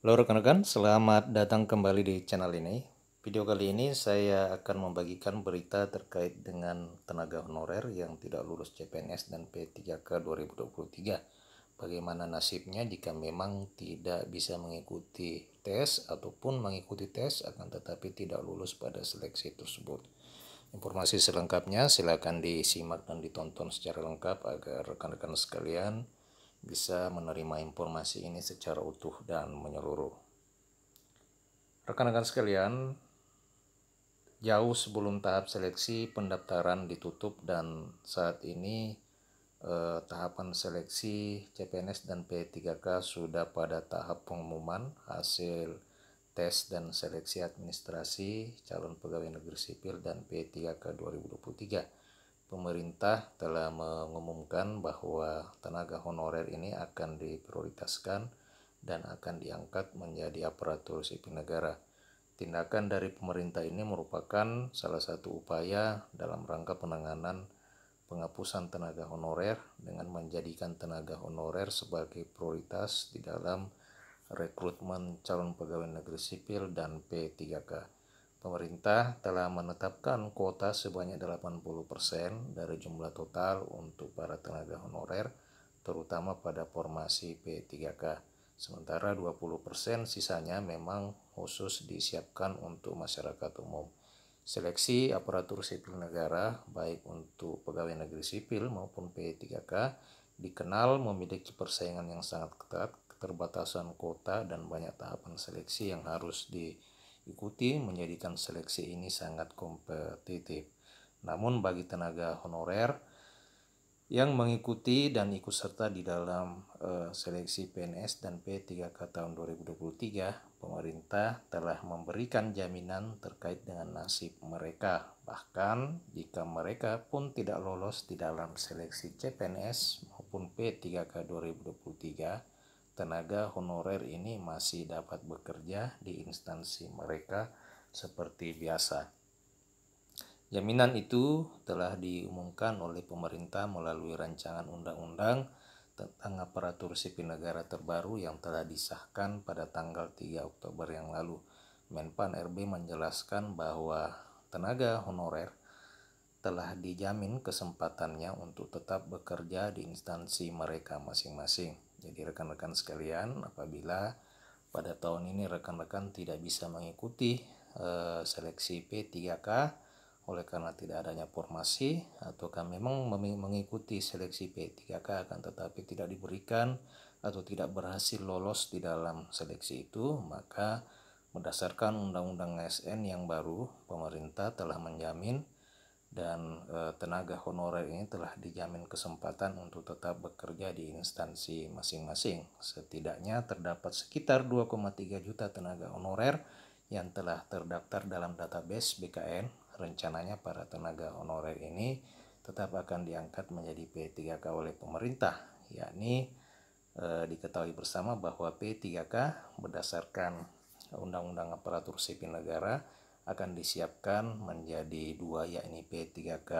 Halo rekan-rekan, selamat datang kembali di channel ini. Video kali ini saya akan membagikan berita terkait dengan tenaga honorer yang tidak lulus CPNS dan P3K 2023. Bagaimana nasibnya jika memang tidak bisa mengikuti tes ataupun mengikuti tes akan tetapi tidak lulus pada seleksi tersebut. Informasi selengkapnya silakan disimak dan ditonton secara lengkap agar rekan-rekan sekalian bisa menerima informasi ini secara utuh dan menyeluruh. Rekan-rekan sekalian, jauh sebelum tahap seleksi pendaftaran ditutup dan saat ini tahapan seleksi CPNS dan P3K sudah pada tahap pengumuman hasil tes dan seleksi administrasi calon pegawai negeri sipil dan P3K 2023. Pemerintah telah mengumumkan bahwa tenaga honorer ini akan diprioritaskan dan akan diangkat menjadi aparatur sipil negara. Tindakan dari pemerintah ini merupakan salah satu upaya dalam rangka penanganan penghapusan tenaga honorer dengan menjadikan tenaga honorer sebagai prioritas di dalam rekrutmen calon pegawai negeri sipil dan P3K. Pemerintah telah menetapkan kuota sebanyak 80% dari jumlah total untuk para tenaga honorer, terutama pada formasi P3K. Sementara 20% sisanya memang khusus disiapkan untuk masyarakat umum. Seleksi aparatur sipil negara, baik untuk pegawai negeri sipil maupun P3K, dikenal memiliki persaingan yang sangat ketat, keterbatasan kuota, dan banyak tahapan seleksi yang harus diikuti menjadikan seleksi ini sangat kompetitif. Namun bagi tenaga honorer yang mengikuti dan ikut serta di dalam seleksi PNS dan P3K tahun 2023, pemerintah telah memberikan jaminan terkait dengan nasib mereka. Bahkan jika mereka pun tidak lolos di dalam seleksi CPNS maupun P3K 2023, tenaga honorer ini masih dapat bekerja di instansi mereka seperti biasa. Jaminan itu telah diumumkan oleh pemerintah melalui rancangan undang-undang tentang aparatur sipil negara terbaru yang telah disahkan pada tanggal 3 Oktober yang lalu. Menpan RB menjelaskan bahwa tenaga honorer telah dijamin kesempatannya untuk tetap bekerja di instansi mereka masing-masing. Jadi rekan-rekan sekalian, apabila pada tahun ini rekan-rekan tidak bisa mengikuti seleksi P3K oleh karena tidak adanya formasi, ataukah memang mengikuti seleksi P3K akan tetapi tidak diberikan atau tidak berhasil lolos di dalam seleksi itu, maka berdasarkan Undang-Undang ASN yang baru, pemerintah telah menjamin dan tenaga honorer ini telah dijamin kesempatan untuk tetap bekerja di instansi masing-masing. Setidaknya terdapat sekitar 2,3 juta tenaga honorer yang telah terdaftar dalam database BKN. Rencananya para tenaga honorer ini tetap akan diangkat menjadi P3K oleh pemerintah, yakni diketahui bersama bahwa P3K berdasarkan Undang-Undang Aparatur Sipil Negara akan disiapkan menjadi dua, yakni P3K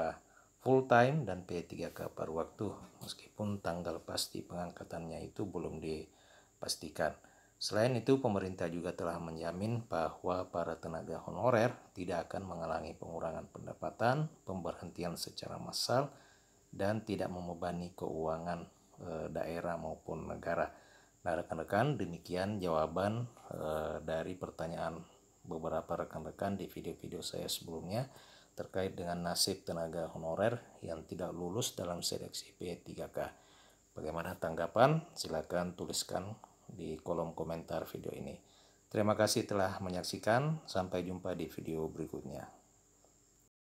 full time dan P3K paruh waktu, meskipun tanggal pasti pengangkatannya itu belum dipastikan. Selain itu, pemerintah juga telah menjamin bahwa para tenaga honorer tidak akan mengalami pengurangan pendapatan, pemberhentian secara massal, dan tidak membebani keuangan daerah maupun negara. Nah rekan-rekan, demikian jawaban dari pertanyaan beberapa rekan-rekan di video-video saya sebelumnya terkait dengan nasib tenaga honorer yang tidak lulus dalam seleksi P3K. Bagaimana tanggapan? Silakan tuliskan di kolom komentar video ini. Terima kasih telah menyaksikan. Sampai jumpa di video berikutnya.